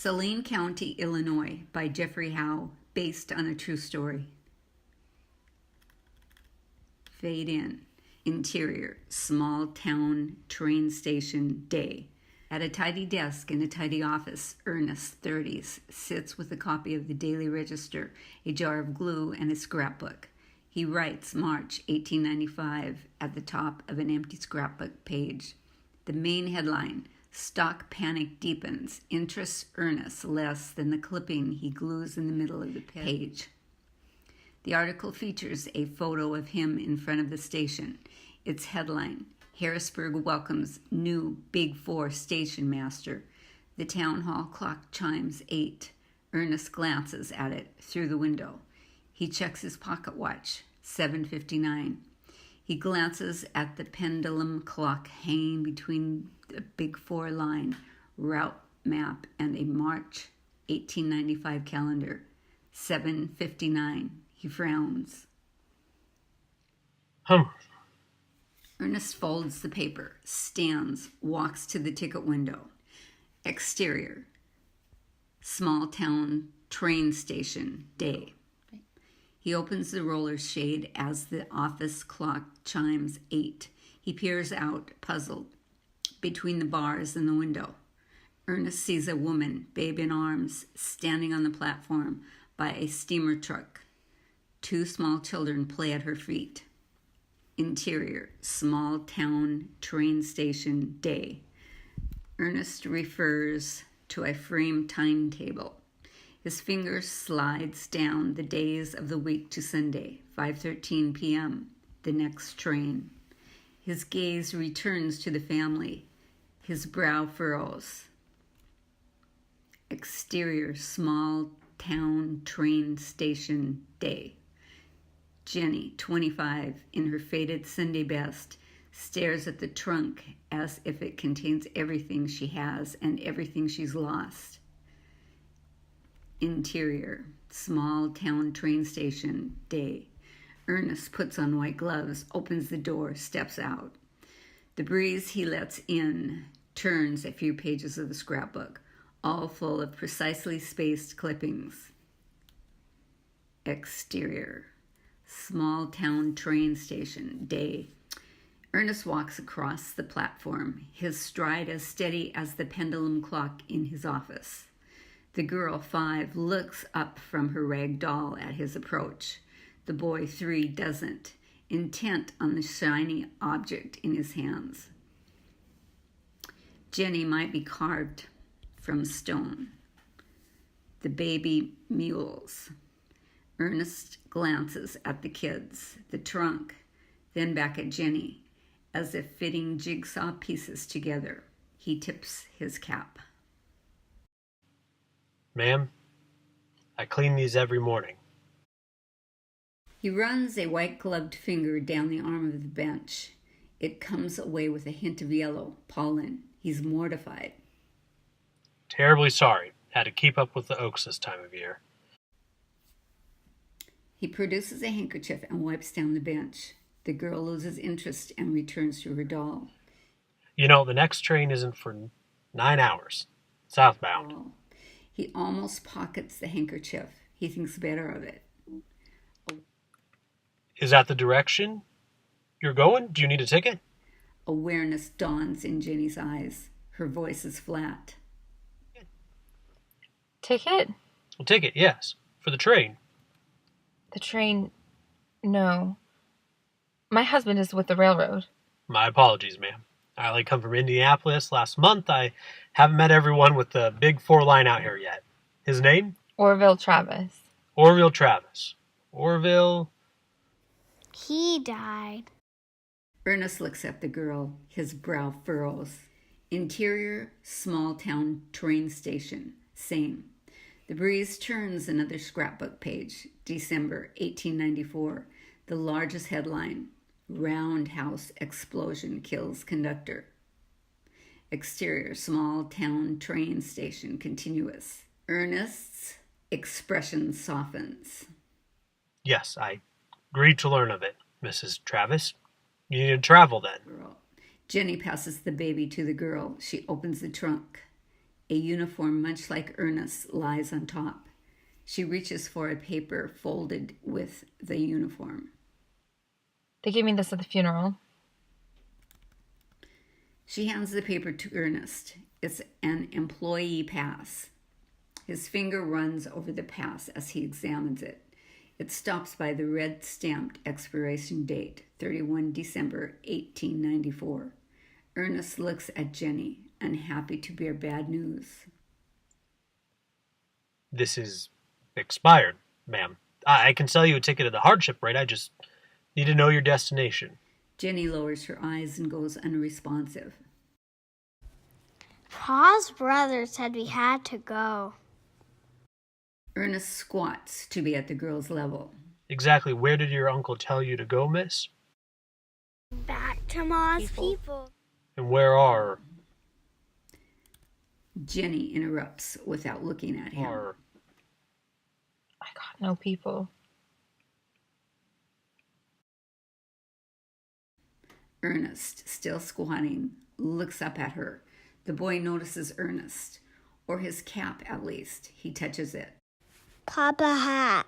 Saline County, Illinois, by Jeffrey Howe, based on a true story. Fade in. Interior, small town train station, day. At a tidy desk in a tidy office, Ernest, 30s, sits with a copy of the Daily Register, a jar of glue, and a scrapbook. He writes March 1895 at the top of an empty scrapbook page. The main headline, Stock Panic Deepens, Interests Ernest less than the clipping he glues in the middle of the page. The article features a photo of him in front of the station. Its headline, Harrisburg welcomes new Big Four stationmaster. The town hall clock chimes 8. Ernest glances at it through the window. He checks his pocket watch, 7:59. He glances at the pendulum clock hanging between the Big Four line, route map, and a March 1895 calendar, 7:59. He frowns. Ernest folds the paper, stands, walks to the ticket window. Exterior, small town train station, day. He opens the roller shade as the office clock chimes 8. He peers out, puzzled, between the bars and the window. Ernest sees a woman, babe in arms, standing on the platform by a steamer truck. 2 small children play at her feet. Interior, small town train station, day. Ernest refers to a framed timetable. His finger slides down the days of the week to Sunday, 5:13 p.m., the next train. His gaze returns to the family. His brow furrows. Exterior, small town train station, day. Jenny, 25, in her faded Sunday best, stares at the trunk as if it contains everything she has and everything she's lost. Interior, small town train station, day. Ernest puts on white gloves, opens the door, steps out. The breeze he lets in turns a few pages of the scrapbook, all full of precisely spaced clippings. Exterior, small town train station, day. Ernest walks across the platform, his stride as steady as the pendulum clock in his office. The girl, 5, looks up from her rag doll at his approach. The boy, 3, doesn't, intent on the shiny object in his hands. Jenny might be carved from stone. The baby mules. Ernest glances at the kids, the trunk, then back at Jenny, as if fitting jigsaw pieces together. He tips his cap. Ma'am, I clean these every morning. He runs a white-gloved finger down the arm of the bench. It comes away with a hint of yellow, pollen. He's mortified. Terribly sorry. Had to keep up with the Oaks this time of year. He produces a handkerchief and wipes down the bench. The girl loses interest and returns to her doll. You know, the next train isn't for 9 hours. Southbound. Oh. He almost pockets the handkerchief. He thinks better of it. Is that the direction you're going? Do you need a ticket? Awareness dawns in Jenny's eyes. Her voice is flat. Ticket? Well, ticket, yes. For the train. The train? No. My husband is with the railroad. My apologies, ma'am. I only come from Indianapolis last month. I haven't met everyone with the Big Four line out here yet. His name? Orville Travis. Orville Travis. Orville... He died. Ernest looks at the girl. His brow furrows. Interior, small town train station. Same. The breeze turns another scrapbook page. December 1894. The largest headline. Roundhouse explosion kills conductor. Exterior, small town train station, continuous. Ernest's expression softens. Yes, I agreed to learn of it, Mrs. Travis. You need to travel then. Girl. Jenny passes the baby to the girl. She opens the trunk. A uniform much like Ernest's lies on top. She reaches for a paper folded with the uniform. They gave me this at the funeral. She hands the paper to Ernest. It's an employee pass. His finger runs over the pass as he examines it. It stops by the red stamped expiration date, 31 December 1894. Ernest looks at Jenny, unhappy to bear bad news. This is expired, ma'am. I can sell you a ticket at the hardship rate. I just need to know your destination. Jenny lowers her eyes and goes unresponsive. Pa's brother said we had to go. Ernest squats to be at the girl's level. Exactly where did your uncle tell you to go, miss? Back to Ma's people. And where are... Jenny interrupts without looking at him. I got no people. Ernest, still squatting, looks up at her. The boy notices Ernest, or his cap at least. He touches it. Papa hat.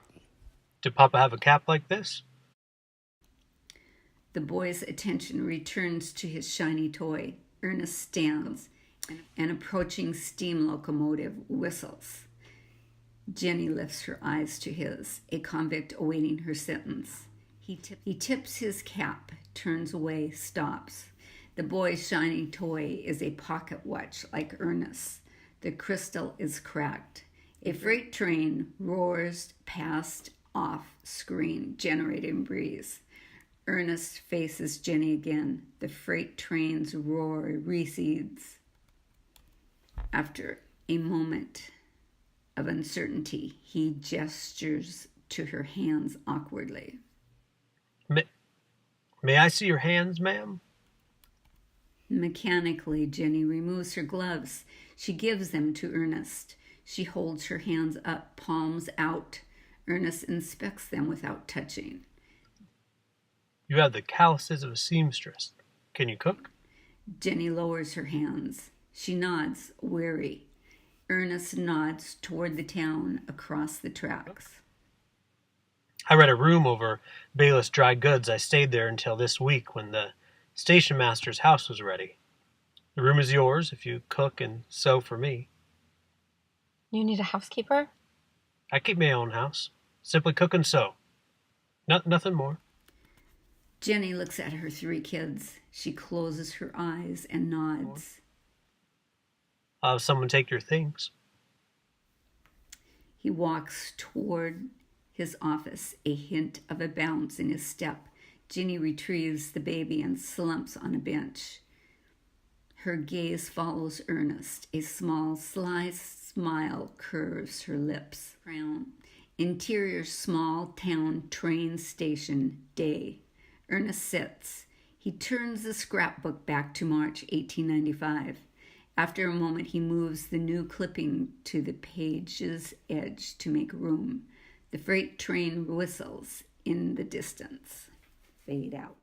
Did Papa have a cap like this? The boy's attention returns to his shiny toy. Ernest stands. An approaching steam locomotive whistles. Jenny lifts her eyes to his, a convict awaiting her sentence. He tips his cap, turns away, stops. The boy's shiny toy is a pocket watch like Ernest's. The crystal is cracked. A freight train roars past off screen, generating breeze. Ernest faces Jenny again. The freight train's roar recedes. After a moment of uncertainty, he gestures to her hands awkwardly. May I see your hands, ma'am? Mechanically, Jenny removes her gloves. She gives them to Ernest. She holds her hands up, palms out. Ernest inspects them without touching. You have the calluses of a seamstress. Can you cook? Jenny lowers her hands. She nods, weary. Ernest nods toward the town across the tracks. I rent a room over Bayless Dry Goods. I stayed there until this week when the stationmaster's house was ready. The room is yours if you cook and sew for me. You need a housekeeper? I keep my own house. Simply cook and sew. Nothing more. Jenny looks at her 3 kids. She closes her eyes and nods. I'll have someone take your things. He walks toward his office, a hint of a bounce in his step. Jenny retrieves the baby and slumps on a bench. Her gaze follows Ernest. A small, sly smile curves her lips. Interior small town train station, day. Ernest sits. He turns the scrapbook back to March 1895. After a moment, he moves the new clipping to the page's edge to make room. The freight train whistles in the distance. Fade out.